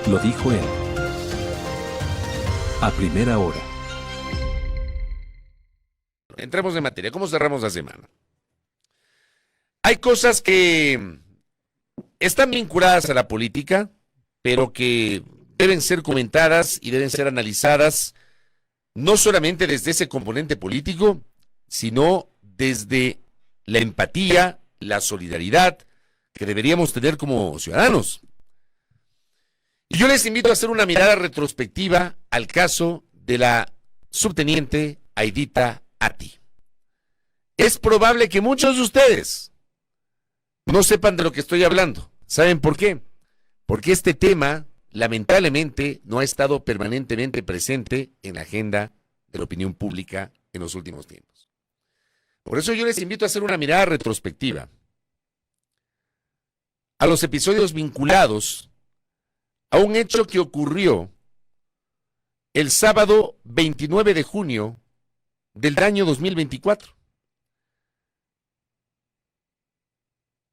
Lo dijo él. A primera hora. Entremos en materia. ¿Cómo cerramos la semana? Hay cosas que están vinculadas a la política, pero que deben ser comentadas y deben ser analizadas no solamente desde ese componente político, sino desde la empatía, la solidaridad que deberíamos tener como ciudadanos. Y yo les invito a hacer una mirada retrospectiva al caso de la subteniente Aidita Ati. Es probable que muchos de ustedes no sepan de lo que estoy hablando. ¿Saben por qué? Porque este tema, lamentablemente, no ha estado permanentemente presente en la agenda de la opinión pública en los últimos tiempos. Por eso yo les invito a hacer una mirada retrospectiva a los episodios vinculados a un hecho que ocurrió el sábado 29 de junio del año 2024.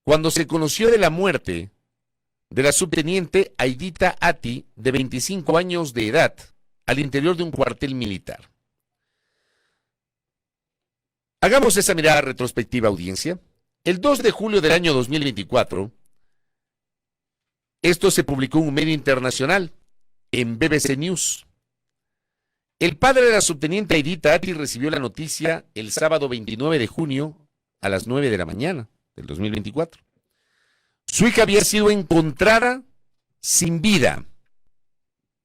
Cuando se conoció de la muerte de la subteniente Aidita Ati, de 25 años de edad, al interior de un cuartel militar. Hagamos esa mirada retrospectiva, audiencia. El 2 de julio del año 2024, esto se publicó en un medio internacional, en BBC News. El padre de la subteniente Aidita Ati recibió la noticia el sábado 29 de junio a las 9 de la mañana del 2024. Su hija había sido encontrada sin vida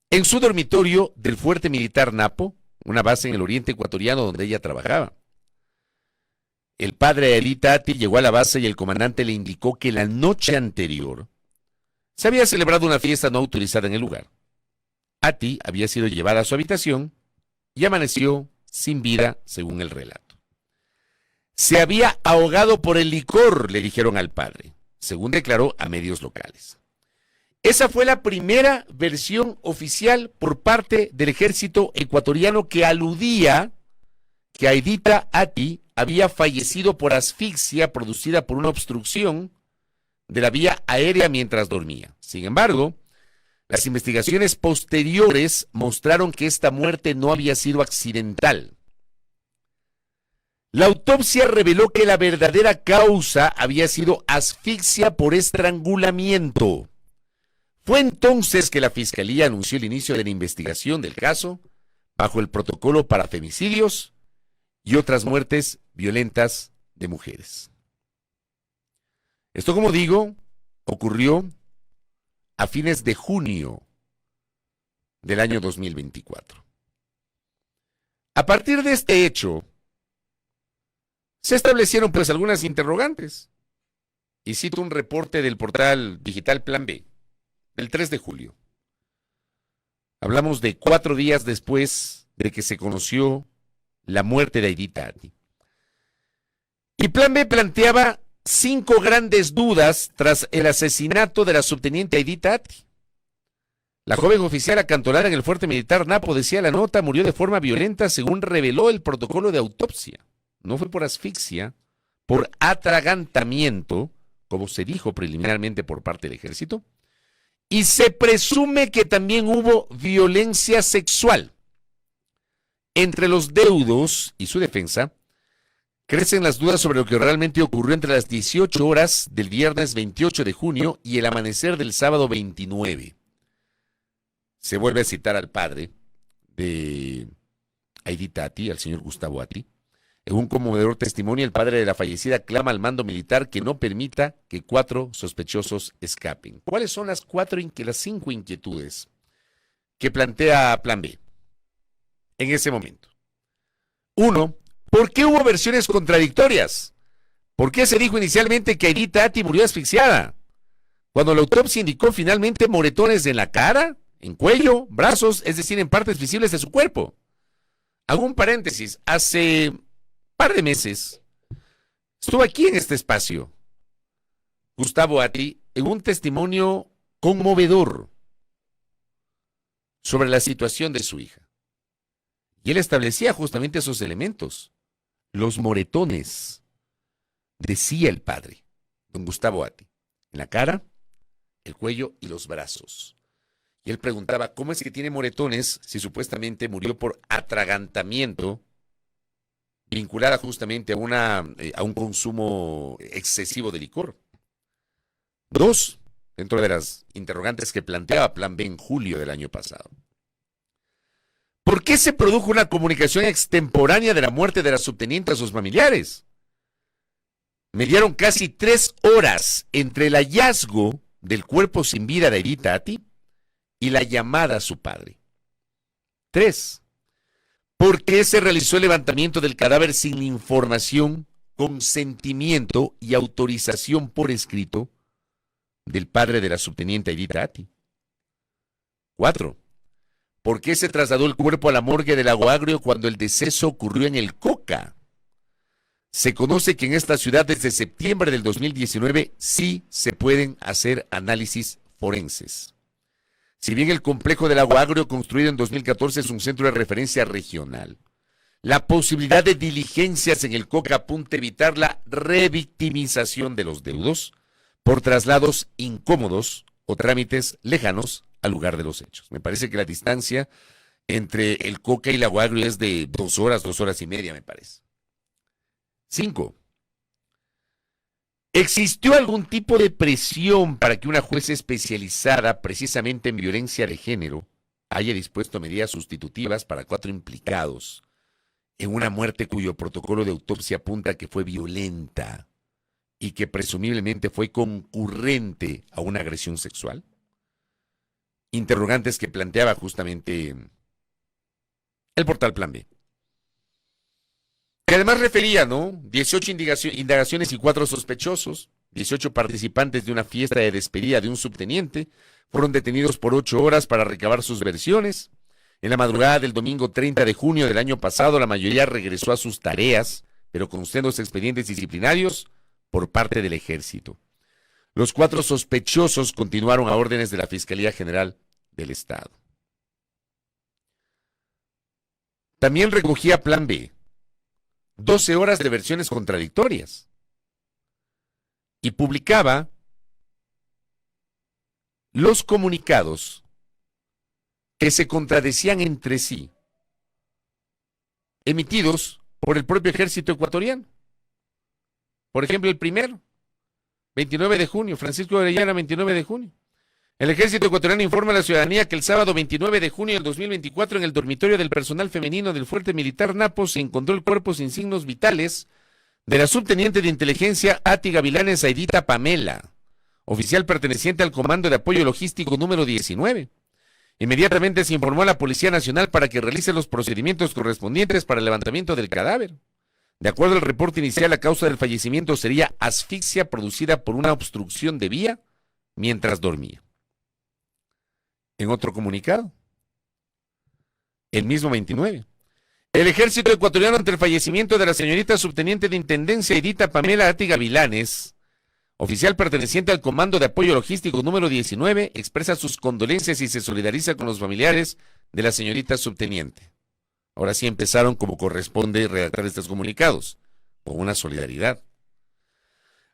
en su dormitorio del fuerte militar Napo, una base en el oriente ecuatoriano donde ella trabajaba. El padre de Aidita Ati llegó a la base y el comandante le indicó que la noche anterior se había celebrado una fiesta no autorizada en el lugar. Ati había sido llevada a su habitación y amaneció sin vida, según el relato. Se había ahogado por el licor, le dijeron al padre, según declaró a medios locales. Esa fue la primera versión oficial por parte del ejército ecuatoriano que aludía que Aidita Ati había fallecido por asfixia producida por una obstrucción de la vía aérea mientras dormía. Sin embargo, las investigaciones posteriores mostraron que esta muerte no había sido accidental. La autopsia reveló que la verdadera causa había sido asfixia por estrangulamiento. Fue entonces que la Fiscalía anunció el inicio de la investigación del caso bajo el protocolo para femicidios y otras muertes violentas de mujeres. Esto, como digo, ocurrió a fines de junio del año 2024. A partir de este hecho, se establecieron pues algunas interrogantes. Y cito un reporte del portal digital Plan B, del 3 de julio. Hablamos de 4 días después de que se conoció la muerte de Aidita Ati. Y Plan B planteaba 5 grandes dudas tras el asesinato de la subteniente Aidita Ati. La joven oficial acantonada en el fuerte militar Napo, decía la nota, murió de forma violenta según reveló el protocolo de autopsia. No fue por asfixia, por atragantamiento, como se dijo preliminarmente por parte del ejército, y se presume que también hubo violencia sexual. Entre los deudos y su defensa, crecen las dudas sobre lo que realmente ocurrió entre las 18 horas del viernes 28 de junio y el amanecer del sábado 29. Se vuelve a citar al padre de Aidita Ati, al señor Gustavo Ati. En un conmovedor testimonio, el padre de la fallecida clama al mando militar que no permita que 4 sospechosos escapen. ¿Cuáles son las 5 inquietudes que plantea Plan B en ese momento? 1. ¿Por qué hubo versiones contradictorias? ¿Por qué se dijo inicialmente que Aidita Ati murió asfixiada, cuando la autopsia indicó finalmente moretones en la cara, en cuello, brazos, es decir, en partes visibles de su cuerpo? Hago un paréntesis. Hace par de meses estuvo aquí en este espacio Gustavo Ati en un testimonio conmovedor sobre la situación de su hija. Y él establecía justamente esos elementos. Los moretones, decía el padre, don Gustavo Ati, en la cara, el cuello y los brazos. Y él preguntaba, ¿cómo es que tiene moretones si supuestamente murió por atragantamiento vinculada justamente a un consumo excesivo de licor? 2, dentro de las interrogantes que planteaba Plan B en julio del año pasado. ¿Por qué se produjo una comunicación extemporánea de la muerte de la subteniente a sus familiares? Mediaron casi 3 horas entre el hallazgo del cuerpo sin vida de Edith Atti y la llamada a su padre. 3. ¿Por qué se realizó el levantamiento del cadáver sin información, consentimiento y autorización por escrito del padre de la subteniente Edith Atti? 4. ¿Por qué se trasladó el cuerpo a la morgue del Lago Agrio cuando el deceso ocurrió en el Coca? Se conoce que en esta ciudad desde septiembre del 2019 sí se pueden hacer análisis forenses. Si bien el complejo del Lago Agrio, construido en 2014, es un centro de referencia regional, la posibilidad de diligencias en el Coca apunta a evitar la revictimización de los deudos por traslados incómodos o trámites lejanos al lugar de los hechos. Me parece que la distancia entre el Coca y Lago Agrio es de 2 horas, 2 horas y media, me parece. 5. ¿Existió algún tipo de presión para que una jueza especializada precisamente en violencia de género haya dispuesto medidas sustitutivas para 4 implicados en una muerte cuyo protocolo de autopsia apunta que fue violenta y que presumiblemente fue concurrente a una agresión sexual? Interrogantes que planteaba justamente el portal Plan B. Que además refería, ¿no? 18 indagaciones y 4 sospechosos, 18 participantes de una fiesta de despedida de un subteniente, fueron detenidos por 8 horas para recabar sus versiones. En la madrugada del domingo 30 de junio del año pasado, la mayoría regresó a sus tareas, pero con sendos expedientes disciplinarios por parte del ejército. Los 4 sospechosos continuaron a órdenes de la Fiscalía General del Estado. También recogía Plan B 12 horas de versiones contradictorias y publicaba los comunicados que se contradecían entre sí, emitidos por el propio ejército ecuatoriano. Por ejemplo, el primero, 29 de junio, Francisco Orellana, 29 de junio. El ejército ecuatoriano informa a la ciudadanía que el sábado 29 de junio del 2024 en el dormitorio del personal femenino del fuerte militar Napo se encontró el cuerpo sin signos vitales de la subteniente de inteligencia Atti Gavilanes Aidita Pamela, oficial perteneciente al Comando de Apoyo Logístico número 19. Inmediatamente se informó a la Policía Nacional para que realice los procedimientos correspondientes para el levantamiento del cadáver. De acuerdo al reporte inicial, la causa del fallecimiento sería asfixia producida por una obstrucción de vía mientras dormía. En otro comunicado, el mismo 29, el ejército ecuatoriano ante el fallecimiento de la señorita subteniente de intendencia Aidita Pamela Atti Gavilanes, oficial perteneciente al Comando de Apoyo Logístico número 19, expresa sus condolencias y se solidariza con los familiares de la señorita subteniente. Ahora sí empezaron como corresponde redactar estos comunicados, con una solidaridad.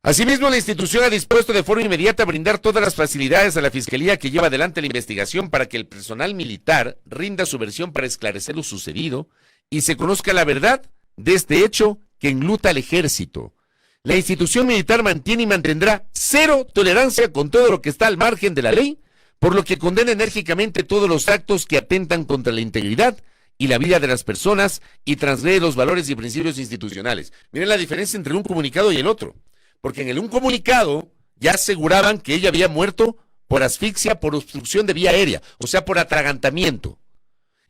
Asimismo, la institución ha dispuesto de forma inmediata a brindar todas las facilidades a la Fiscalía que lleva adelante la investigación para que el personal militar rinda su versión para esclarecer lo sucedido y se conozca la verdad de este hecho que enluta al ejército. La institución militar mantiene y mantendrá 0 tolerancia con todo lo que está al margen de la ley, por lo que condena enérgicamente todos los actos que atentan contra la integridad y la vida de las personas y transgrede los valores y principios institucionales. Miren la diferencia entre un comunicado y el otro. Porque en un comunicado ya aseguraban que ella había muerto por asfixia, por obstrucción de vía aérea, o sea, por atragantamiento.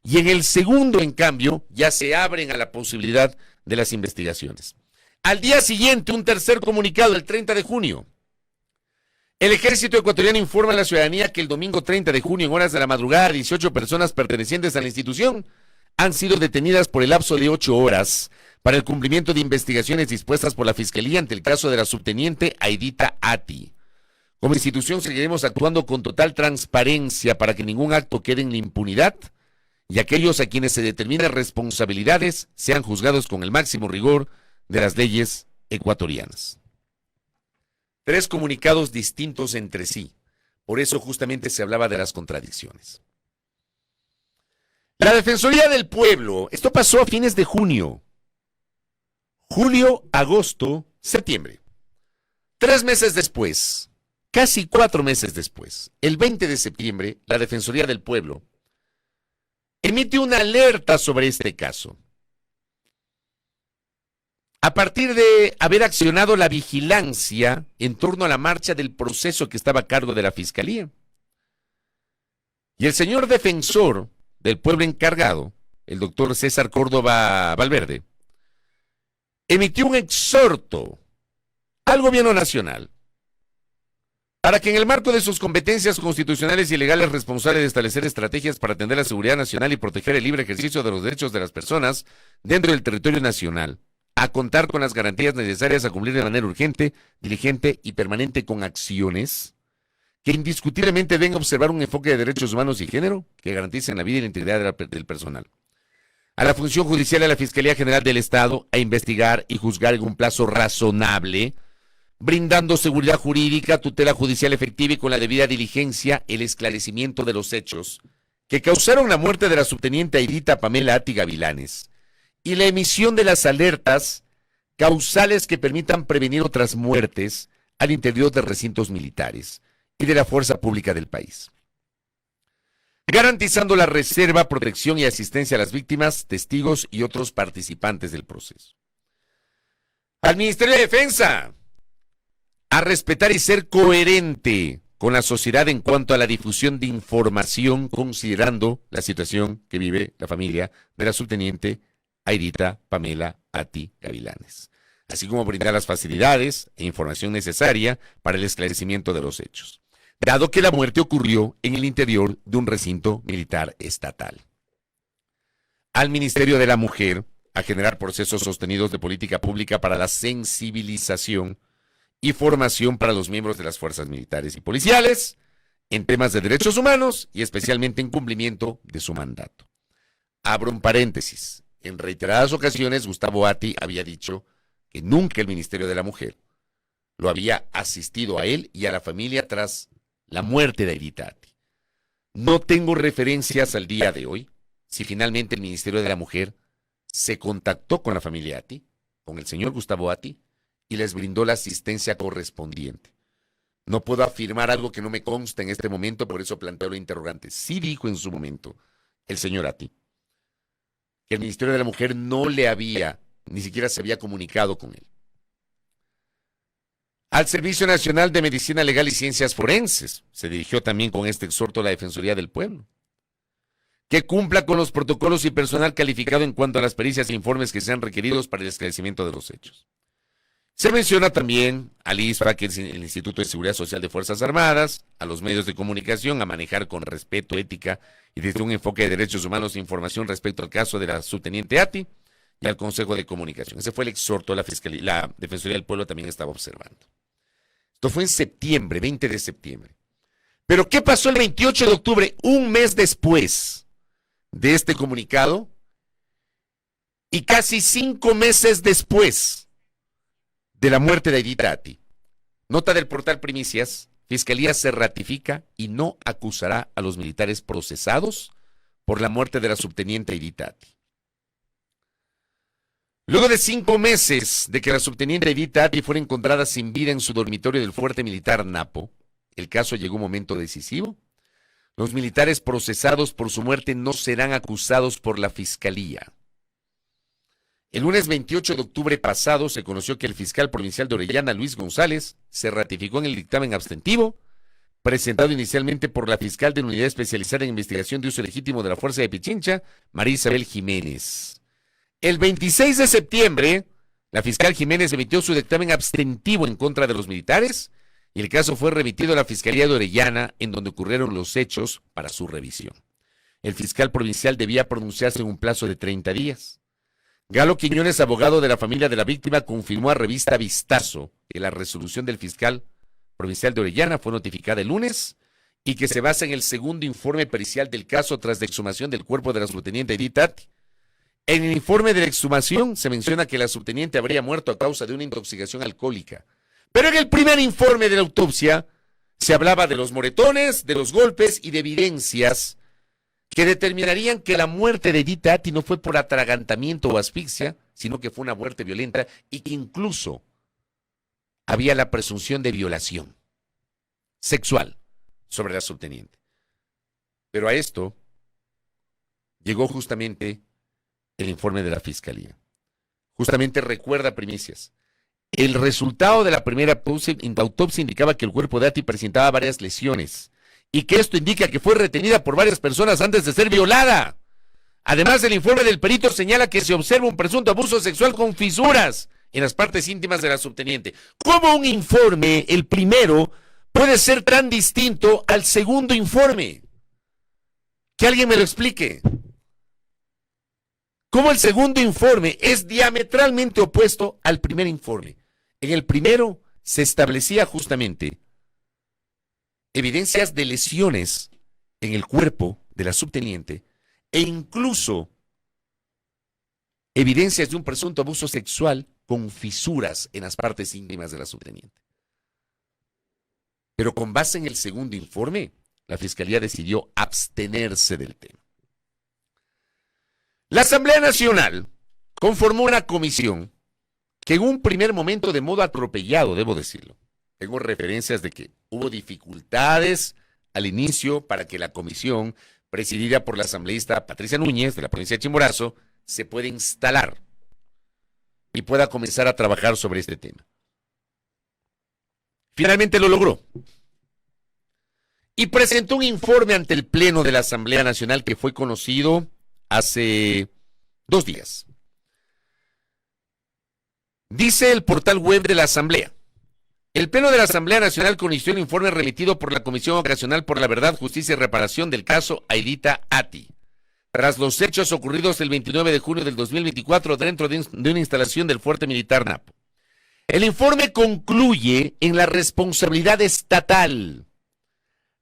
Y en el segundo, en cambio, ya se abren a la posibilidad de las investigaciones. Al día siguiente, un tercer comunicado, el 30 de junio. El ejército ecuatoriano informa a la ciudadanía que el domingo 30 de junio, en horas de la madrugada, 18 personas pertenecientes a la institución han sido detenidas por el lapso de 8 horas para el cumplimiento de investigaciones dispuestas por la Fiscalía ante el caso de la subteniente Aidita Atti. Como institución seguiremos actuando con total transparencia para que ningún acto quede en la impunidad y aquellos a quienes se determinen responsabilidades sean juzgados con el máximo rigor de las leyes ecuatorianas. 3 comunicados distintos entre sí, Por eso justamente se hablaba de las contradicciones. La Defensoría del Pueblo, esto pasó a fines de junio. Julio, agosto, septiembre. 3 meses después, casi 4 meses después, el 20 de septiembre, la Defensoría del Pueblo emite una alerta sobre este caso. A partir de haber accionado la vigilancia en torno a la marcha del proceso que estaba a cargo de la Fiscalía. Y el señor defensor del pueblo encargado, el doctor César Córdoba Valverde, emitió un exhorto al gobierno nacional para que en el marco de sus competencias constitucionales y legales responsable de establecer estrategias para atender la seguridad nacional y proteger el libre ejercicio de los derechos de las personas dentro del territorio nacional, a contar con las garantías necesarias a cumplir de manera urgente, diligente y permanente con acciones que indiscutiblemente deben observar un enfoque de derechos humanos y género que garanticen la vida y la integridad del personal. A la función judicial y a la Fiscalía General del Estado a investigar y juzgar en un plazo razonable, brindando seguridad jurídica, tutela judicial efectiva y con la debida diligencia el esclarecimiento de los hechos que causaron la muerte de la subteniente Aidita Pamela Atti Gavilanes y la emisión de las alertas causales que permitan prevenir otras muertes al interior de recintos militares y de la fuerza pública del país, garantizando la reserva, protección y asistencia a las víctimas, testigos y otros participantes del proceso. Al Ministerio de Defensa, a respetar y ser coherente con la sociedad en cuanto a la difusión de información, considerando la situación que vive la familia de la subteniente Aidita Pamela Atti Gavilanes, así como brindar las facilidades e información necesaria para el esclarecimiento de los hechos, dado que la muerte ocurrió en el interior de un recinto militar estatal. Al Ministerio de la Mujer, a generar procesos sostenidos de política pública para la sensibilización y formación para los miembros de las fuerzas militares y policiales en temas de derechos humanos y especialmente en cumplimiento de su mandato. Abro un paréntesis. En reiteradas ocasiones, Gustavo Atti había dicho que nunca el Ministerio de la Mujer lo había asistido a él y a la familia tras la muerte de Aidita Atti. No tengo referencias al día de hoy si finalmente el Ministerio de la Mujer se contactó con la familia Atti, con el señor Gustavo Atti, y les brindó la asistencia correspondiente. No puedo afirmar algo que no me consta en este momento, por eso planteo la interrogante. Sí dijo en su momento el señor Atti que el Ministerio de la Mujer no le había, ni siquiera se había comunicado con él. Al Servicio Nacional de Medicina Legal y Ciencias Forenses se dirigió también con este exhorto a la Defensoría del Pueblo, que cumpla con los protocolos y personal calificado en cuanto a las pericias e informes que sean requeridos para el esclarecimiento de los hechos. Se menciona también al ISFA, que es el Instituto de Seguridad Social de Fuerzas Armadas, a los medios de comunicación a manejar con respeto, ética y desde un enfoque de derechos humanos e información respecto al caso de la subteniente Atti y al Consejo de Comunicación. Ese fue el exhorto de la Fiscalía. La Defensoría del Pueblo también estaba observando. Esto fue en septiembre, 20 de septiembre. Pero ¿qué pasó el 28 de octubre? Un mes después de este comunicado y casi 5 meses después de la muerte de Aidita Atti. Nota del portal Primicias: Fiscalía se ratifica y no acusará a los militares procesados por la muerte de la subteniente Aidita Atti. Luego de 5 meses de que la subteniente Aidita Atti fuera encontrada sin vida en su dormitorio del fuerte militar Napo, el caso llegó a un momento decisivo. Los militares procesados por su muerte no serán acusados por la Fiscalía. El lunes 28 de octubre pasado se conoció que el fiscal provincial de Orellana, Luis González, se ratificó en el dictamen abstentivo presentado inicialmente por la fiscal de la Unidad Especializada en Investigación de Uso Legítimo de la Fuerza de Pichincha, María Isabel Jiménez. El 26 de septiembre, la fiscal Jiménez emitió su dictamen abstentivo en contra de los militares y el caso fue remitido a la Fiscalía de Orellana, en donde ocurrieron los hechos, para su revisión. El fiscal provincial debía pronunciarse en un plazo de 30 días. Galo Quiñones, abogado de la familia de la víctima, confirmó a revista Vistazo que la resolución del fiscal provincial de Orellana fue notificada el lunes y que se basa en el segundo informe pericial del caso tras la exhumación del cuerpo de la subteniente Aidita Atti. En el informe de la exhumación se menciona que la subteniente habría muerto a causa de una intoxicación alcohólica, pero en el primer informe de la autopsia Se hablaba de los moretones, de los golpes y de evidencias que determinarían que la muerte de Edith Atti no fue por atragantamiento o asfixia, sino que fue una muerte violenta y que incluso había la presunción de violación sexual sobre la subteniente. Pero a esto llegó justamente el informe de la Fiscalía. Justamente recuerda, Primicias, el resultado de la primera autopsia indicaba que el cuerpo de Atti presentaba varias lesiones y que esto indica que fue retenida por varias personas antes de ser violada. Además, el informe del perito señala que se observa un presunto abuso sexual con fisuras en las partes íntimas de la subteniente. ¿Cómo un informe, el primero, puede ser tan distinto al segundo informe? Que alguien me lo explique. ¿Cómo el segundo informe es diametralmente opuesto al primer informe? En el primero se establecía justamente evidencias de lesiones en el cuerpo de la subteniente e incluso evidencias de un presunto abuso sexual con fisuras en las partes íntimas de la subteniente. Pero con base en el segundo informe, la Fiscalía decidió abstenerse del tema. La Asamblea Nacional conformó una comisión que en un primer momento, de modo atropellado, debo decirlo, tengo referencias de que hubo dificultades al inicio para que la comisión, presidida por la asambleísta Patricia Núñez, de la provincia de Chimborazo, se pueda instalar y pueda comenzar a trabajar sobre este tema. Finalmente lo logró. Y presentó un informe ante el Pleno de la Asamblea Nacional que fue conocido hace 2 días. Dice el portal web de la Asamblea: el Pleno de la Asamblea Nacional conoció el informe remitido por la Comisión Ocasional por la Verdad, Justicia y Reparación del caso Aidita Atti, tras los hechos ocurridos el 29 de junio del 2024 dentro de una instalación del Fuerte Militar Napo. El informe concluye en la responsabilidad estatal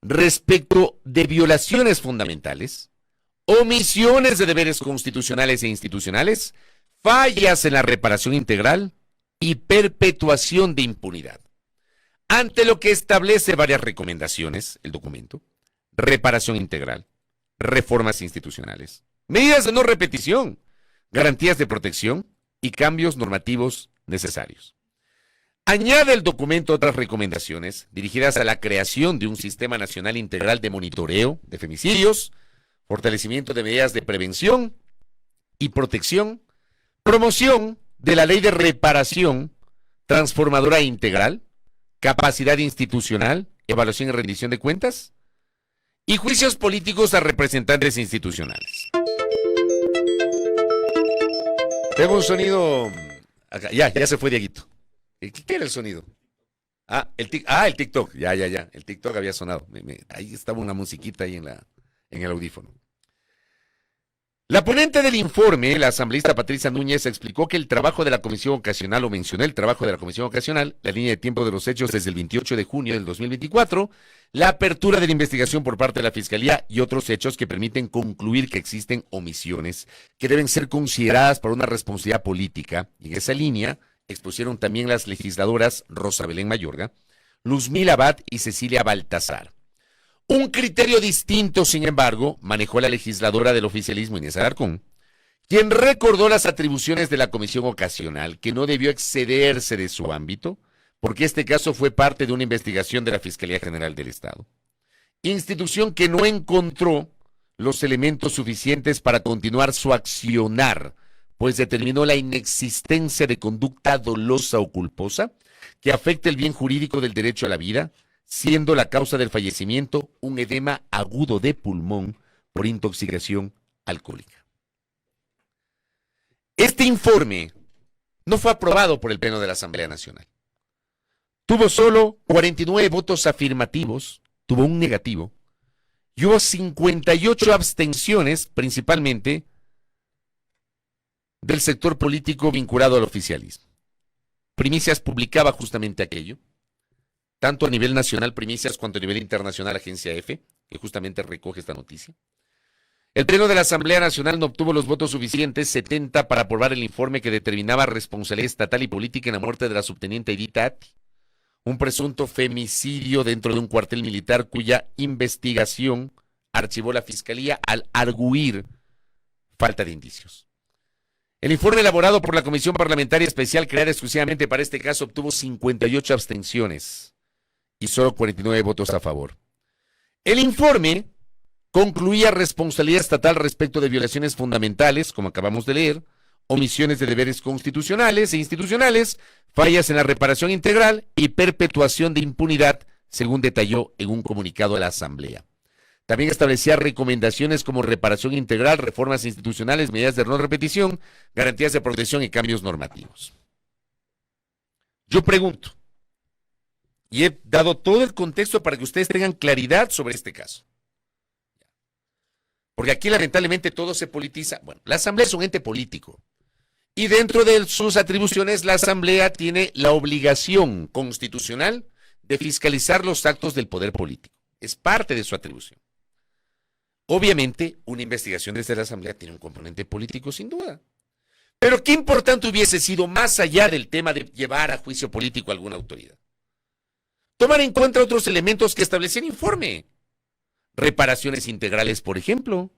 respecto de violaciones fundamentales, omisiones de deberes constitucionales e institucionales, fallas en la reparación integral y perpetuación de impunidad. Ante lo que establece varias recomendaciones, el documento: reparación integral, reformas institucionales, medidas de no repetición, garantías de protección y cambios normativos necesarios. Añade el documento otras recomendaciones dirigidas a la creación de un sistema nacional integral de monitoreo de femicidios, fortalecimiento de medidas de prevención y protección, promoción de la ley de reparación transformadora e integral, capacidad institucional, evaluación y rendición de cuentas, y juicios políticos a representantes institucionales. Tengo un sonido acá. Ya se fue Dieguito. ¿Qué era el sonido? El TikTok. Ya. El TikTok había sonado. Ahí estaba una musiquita ahí en el audífono. La ponente del informe, la asambleísta Patricia Núñez, explicó que el trabajo de la Comisión Ocasional, o mencionó el trabajo de la Comisión Ocasional, la línea de tiempo de los hechos desde el 28 de junio del 2024, la apertura de la investigación por parte de la Fiscalía y otros hechos que permiten concluir que existen omisiones que deben ser consideradas por una responsabilidad política. Y en esa línea expusieron también las legisladoras Rosa Belén Mayorga, Luzmila Abad y Cecilia Baltasar. Un criterio distinto, sin embargo, manejó la legisladora del oficialismo Inés Alarcón, quien recordó las atribuciones de la Comisión Ocasional, que no debió excederse de su ámbito, porque este caso fue parte de una investigación de la Fiscalía General del Estado, institución que no encontró los elementos suficientes para continuar su accionar, pues determinó la inexistencia de conducta dolosa o culposa que afecte el bien jurídico del derecho a la vida, siendo la causa del fallecimiento un edema agudo de pulmón por intoxicación alcohólica. Este informe no fue aprobado por el Pleno de la Asamblea Nacional. Tuvo solo 49 votos afirmativos, tuvo un negativo, y hubo 58 abstenciones, principalmente del sector político vinculado al oficialismo. Primicias publicaba justamente aquello, tanto a nivel nacional, Primicias, cuanto a nivel internacional, Agencia F, que justamente recoge esta noticia. El Pleno de la Asamblea Nacional no obtuvo los votos suficientes, 70, para aprobar el informe que determinaba responsabilidad estatal y política en la muerte de la subteniente Aidita Atti. un presunto femicidio dentro de un cuartel militar cuya investigación archivó la Fiscalía al arguir falta de indicios. El informe elaborado por la Comisión Parlamentaria Especial creada exclusivamente para este caso obtuvo 58 abstenciones y solo 49 votos a favor. El informe concluía responsabilidad estatal respecto de violaciones fundamentales, como acabamos de leer, omisiones de deberes constitucionales e institucionales, fallas en la reparación integral y perpetuación de impunidad, según detalló en un comunicado a la Asamblea. También establecía recomendaciones como reparación integral, reformas institucionales, medidas de no repetición, garantías de protección y cambios normativos. Yo pregunto, y he dado todo el contexto para que ustedes tengan claridad sobre este caso. Porque aquí lamentablemente todo se politiza. Bueno, la Asamblea es un ente político. Y dentro de sus atribuciones, la Asamblea tiene la obligación constitucional de fiscalizar los actos del poder político. Es parte de su atribución. Obviamente, una investigación desde la Asamblea tiene un componente político, sin duda. Pero qué importante hubiese sido, más allá del tema de llevar a juicio político a alguna autoridad, tomar en cuenta otros elementos que establecía el informe. Reparaciones integrales, por ejemplo.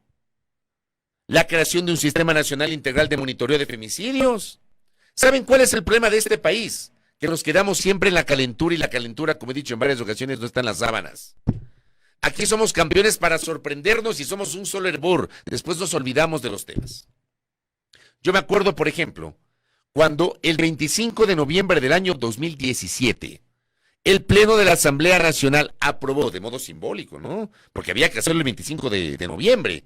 La creación de un sistema nacional integral de monitoreo de femicidios. ¿Saben cuál es el problema de este país? Que nos quedamos siempre en la calentura, y la calentura, como he dicho en varias ocasiones, no está en las sábanas. Aquí somos campeones para sorprendernos y somos un solo hervor. Después nos olvidamos de los temas. Yo me acuerdo, por ejemplo, cuando el 25 de noviembre del año 2017, el Pleno de la Asamblea Nacional aprobó, de modo simbólico, ¿no? Porque había que hacerlo el 25 de noviembre,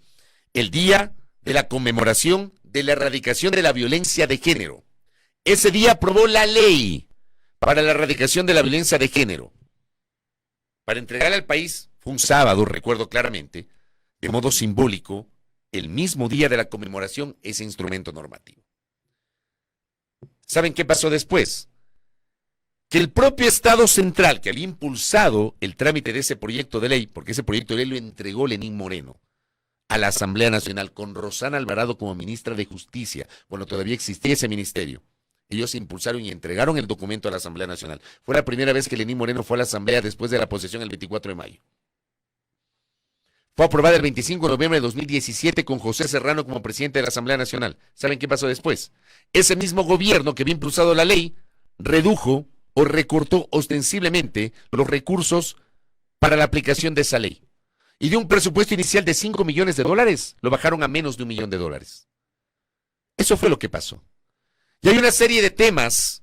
el día de la conmemoración de la erradicación de la violencia de género. Ese día aprobó la ley para la erradicación de la violencia de género, para entregar al país. Fue un sábado, recuerdo claramente, de modo simbólico, el mismo día de la conmemoración, ese instrumento normativo. ¿Saben qué pasó después? Que el propio Estado Central, que había impulsado el trámite de ese proyecto de ley, porque ese proyecto de ley lo entregó Lenín Moreno a la Asamblea Nacional con Rosana Alvarado como ministra de Justicia, cuando todavía existía ese ministerio. Ellos impulsaron y entregaron el documento a la Asamblea Nacional. Fue la primera vez que Lenín Moreno fue a la Asamblea después de la posesión el 24 de mayo. Fue aprobada el 25 de noviembre de 2017 con José Serrano como presidente de la Asamblea Nacional. ¿Saben qué pasó después? Ese mismo gobierno que había impulsado la ley redujo o recortó ostensiblemente los recursos para la aplicación de esa ley. Y de un presupuesto inicial de $5 millones, lo bajaron a menos de $1 millón. Eso fue lo que pasó. Y hay una serie de temas,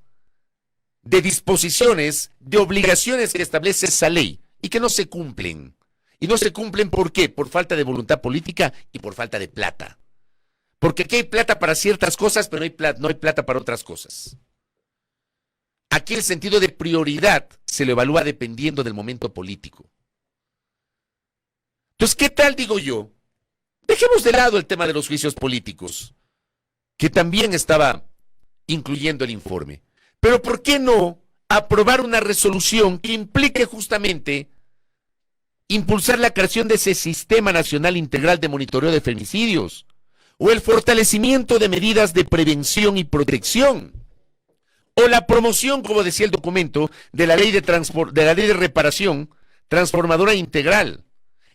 de disposiciones, de obligaciones que establece esa ley y que no se cumplen. Y no se cumplen, ¿por qué? Por falta de voluntad política y por falta de plata. Porque aquí hay plata para ciertas cosas, pero no hay plata para otras cosas. Aquí el sentido de prioridad se lo evalúa dependiendo del momento político. Entonces, ¿qué tal, digo yo? Dejemos de lado el tema de los juicios políticos, que también estaba incluyendo el informe. Pero ¿por qué no aprobar una resolución que implique justamente impulsar la creación de ese Sistema Nacional Integral de Monitoreo de Femicidios o el fortalecimiento de medidas de prevención y protección o la promoción, como decía el documento, de la ley de reparación transformadora integral,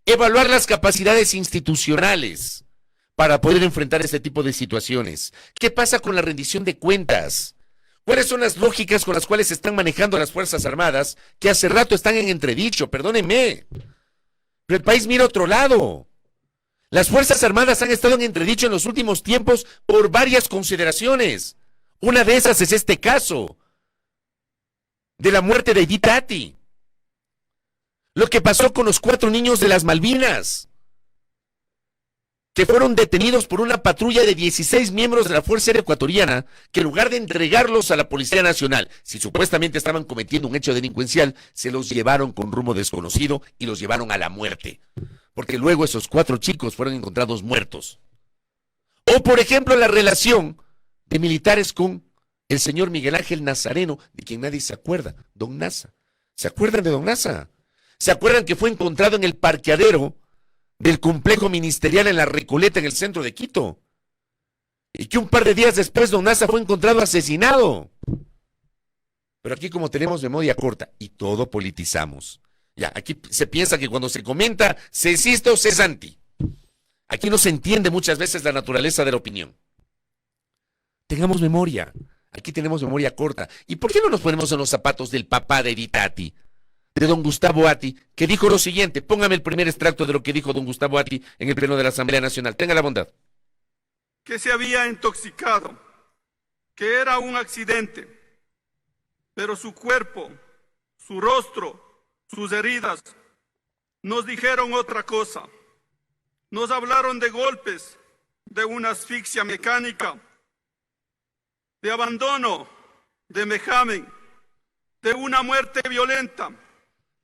evaluar las capacidades institucionales para poder enfrentar este tipo de situaciones? ¿Qué pasa con la rendición de cuentas? ¿Cuáles son las lógicas con las cuales se están manejando las Fuerzas Armadas que hace rato están en entredicho? Perdónenme, pero el país mira a otro lado. Las Fuerzas Armadas han estado en entredicho en los últimos tiempos por varias consideraciones. Una de esas es este caso de la muerte de Edith Tati. Lo que pasó con los 4 niños de las Malvinas, que fueron detenidos por una patrulla de 16 miembros de la Fuerza Aérea Ecuatoriana, que en lugar de entregarlos a la Policía Nacional, si supuestamente estaban cometiendo un hecho delincuencial, se los llevaron con rumbo desconocido y los llevaron a la muerte. Porque luego esos 4 chicos fueron encontrados muertos. O, por ejemplo, la relación de militares con el señor Miguel Ángel Nazareno, de quien nadie se acuerda, Don Nasa. ¿Se acuerdan de Don Nasa? ¿Se acuerdan que fue encontrado en el parqueadero del complejo ministerial en La Recoleta, en el centro de Quito? Y que un par de días después Don Nasa fue encontrado asesinado. Pero aquí como tenemos memoria corta y todo politizamos. Ya, aquí se piensa que cuando se comenta se existe o se es anti. Aquí no se entiende muchas veces la naturaleza de la opinión. Tengamos memoria. Aquí tenemos memoria corta. ¿Y por qué no nos ponemos en los zapatos del papá de Edith Atti, de don Gustavo Atti, que dijo lo siguiente? Póngame el primer extracto de lo que dijo don Gustavo Atti en el pleno de la Asamblea Nacional. Tenga la bondad. Que se había intoxicado, que era un accidente, pero su cuerpo, su rostro, sus heridas, nos dijeron otra cosa. Nos hablaron de golpes, de una asfixia mecánica, de abandono, de vejamen, de una muerte violenta,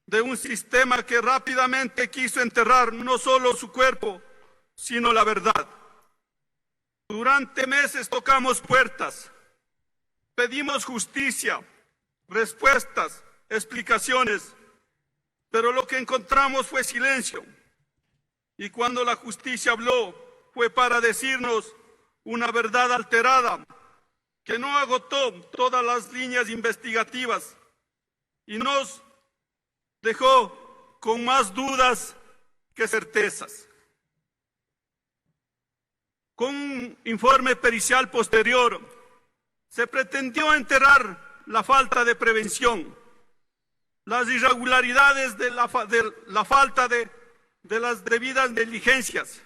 de un sistema que rápidamente quiso enterrar no solo su cuerpo, sino la verdad. Durante meses tocamos puertas, pedimos justicia, respuestas, explicaciones, pero lo que encontramos fue silencio. Y cuando la justicia habló, fue para decirnos una verdad alterada, que no agotó todas las líneas investigativas y nos dejó con más dudas que certezas. Con un informe pericial posterior, se pretendió enterrar la falta de prevención, las irregularidades de la falta de las debidas diligencias,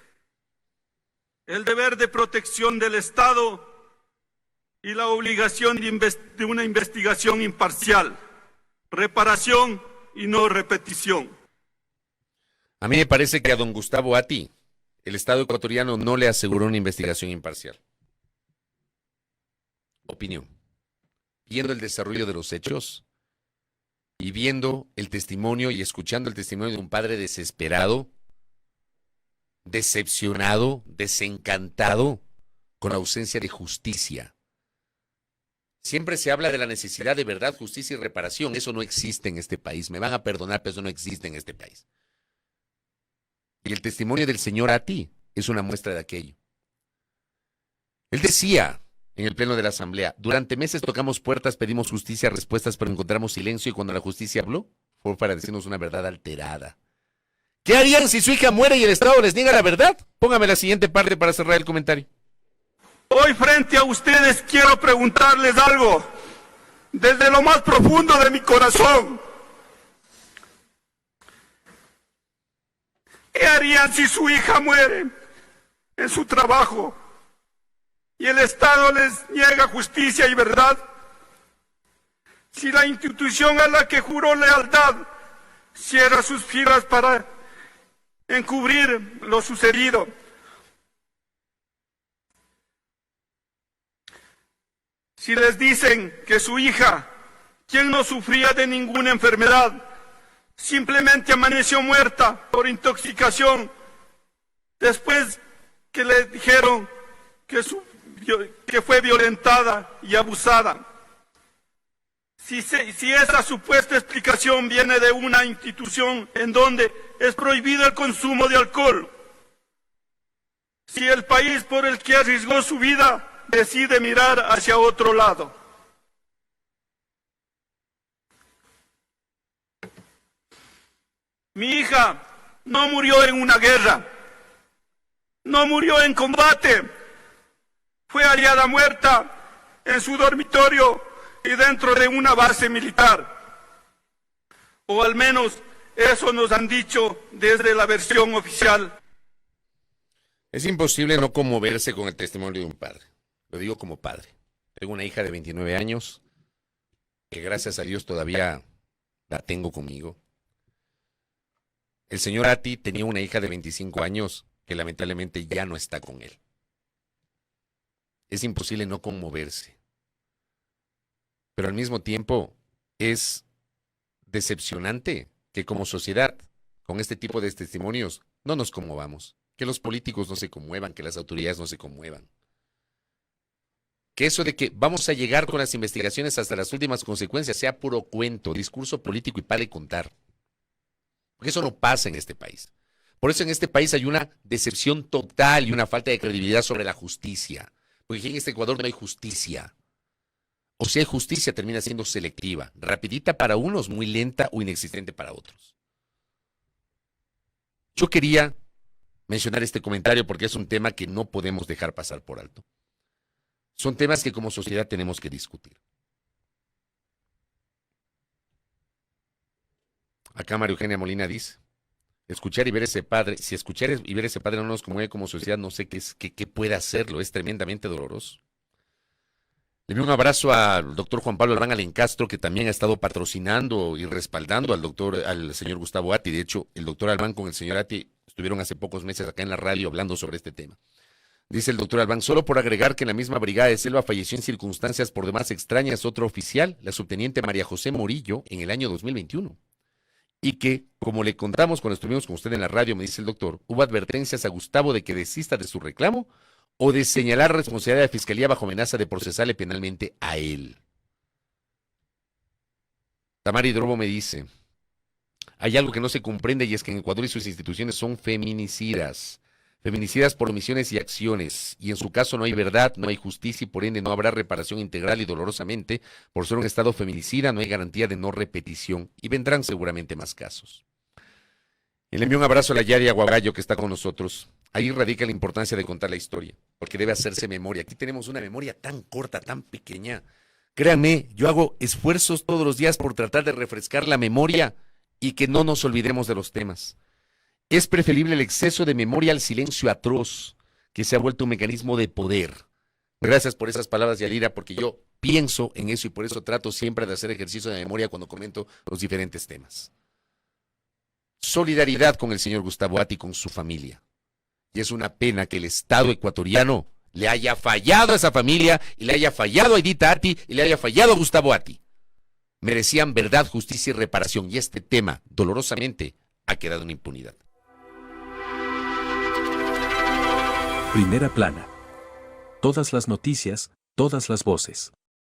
el deber de protección del Estado y la obligación de una investigación imparcial, reparación y no repetición. A mí me parece que a don Gustavo Atti, el Estado ecuatoriano no le aseguró una investigación imparcial. Opinión. Viendo el desarrollo de los hechos y viendo el testimonio y escuchando el testimonio de un padre desesperado, decepcionado, desencantado con la ausencia de justicia. Siempre se habla de la necesidad de verdad, justicia y reparación. Eso no existe en este país. Me van a perdonar, pero eso no existe en este país. Y el testimonio del señor Atti es una muestra de aquello. Él decía en el pleno de la Asamblea, durante meses tocamos puertas, pedimos justicia, respuestas, pero encontramos silencio, y cuando la justicia habló, fue para decirnos una verdad alterada. ¿Qué harían si su hija muere y el Estado les niega la verdad? Póngame la siguiente parte para cerrar el comentario. Hoy frente a ustedes quiero preguntarles algo, desde lo más profundo de mi corazón. ¿Qué harían si su hija muere en su trabajo y el Estado les niega justicia y verdad? Si la institución a la que juró lealtad cierra sus filas para encubrir lo sucedido. Si les dicen que su hija, quien no sufría de ninguna enfermedad, simplemente amaneció muerta por intoxicación, después que le dijeron que fue violentada y abusada. Si esa supuesta explicación viene de una institución en donde es prohibido el consumo de alcohol, si el país por el que arriesgó su vida decide mirar hacia otro lado. Mi hija no murió en una guerra, no murió en combate, fue hallada muerta en su dormitorio y dentro de una base militar. O al menos eso nos han dicho desde la versión oficial. Es imposible no conmoverse con el testimonio de un padre. Lo digo como padre. Tengo una hija de 29 años que gracias a Dios todavía la tengo conmigo. El señor Atti tenía una hija de 25 años que lamentablemente ya no está con él. Es imposible no conmoverse. Pero al mismo tiempo es decepcionante que como sociedad, con este tipo de testimonios, no nos conmovamos. Que los políticos no se conmuevan, que las autoridades no se conmuevan. Que eso de que vamos a llegar con las investigaciones hasta las últimas consecuencias sea puro cuento, discurso político y para de contar. Porque eso no pasa en este país. Por eso en este país hay una decepción total y una falta de credibilidad sobre la justicia. Porque aquí en este Ecuador no hay justicia. o si hay justicia, termina siendo selectiva, rapidita para unos, muy lenta o inexistente para otros. Yo quería mencionar este comentario porque es un tema que no podemos dejar pasar por alto. Son temas que como sociedad tenemos que discutir. Acá María Eugenia Molina dice, escuchar y ver ese padre, si escuchar y ver ese padre no nos conmueve como sociedad, no sé qué puede hacerlo, es tremendamente doloroso. Le envío un abrazo al doctor Juan Pablo Albán Alencastro, que también ha estado patrocinando y respaldando al señor Gustavo Atti. De hecho, el doctor Albán con el señor Atti estuvieron hace pocos meses acá en la radio hablando sobre este tema. Dice el doctor Albán, solo por agregar que en la misma brigada de Selva falleció en circunstancias por demás extrañas otro oficial, la subteniente María José Morillo, en el año 2021. Y que, como le contamos cuando estuvimos con usted en la radio, me dice el doctor, hubo advertencias a Gustavo de que desista de su reclamo o de señalar responsabilidad de la Fiscalía bajo amenaza de procesarle penalmente a él. Tamara Hidrobo me dice, hay algo que no se comprende y es que en Ecuador y sus instituciones son feminicidas. Feminicidas por omisiones y acciones, y en su caso no hay verdad, no hay justicia y por ende no habrá reparación integral y dolorosamente, por ser un estado feminicida no hay garantía de no repetición y vendrán seguramente más casos. Y le envío un abrazo a la Yari Aguagallo que está con nosotros. Ahí radica la importancia de contar la historia, porque debe hacerse memoria. Aquí tenemos una memoria tan corta, tan pequeña. Créanme, yo hago esfuerzos todos los días por tratar de refrescar la memoria y que no nos olvidemos de los temas. Es preferible el exceso de memoria al silencio atroz, que se ha vuelto un mecanismo de poder. Gracias por esas palabras, Yalira, porque yo pienso en eso y por eso trato siempre de hacer ejercicio de memoria cuando comento los diferentes temas. Solidaridad con el señor Gustavo Atti y con su familia. Y es una pena que el Estado ecuatoriano le haya fallado a esa familia y le haya fallado a Aidita Atti y le haya fallado a Gustavo Atti. Merecían verdad, justicia y reparación y este tema, dolorosamente, ha quedado en impunidad. Primera plana. Todas las noticias, todas las voces.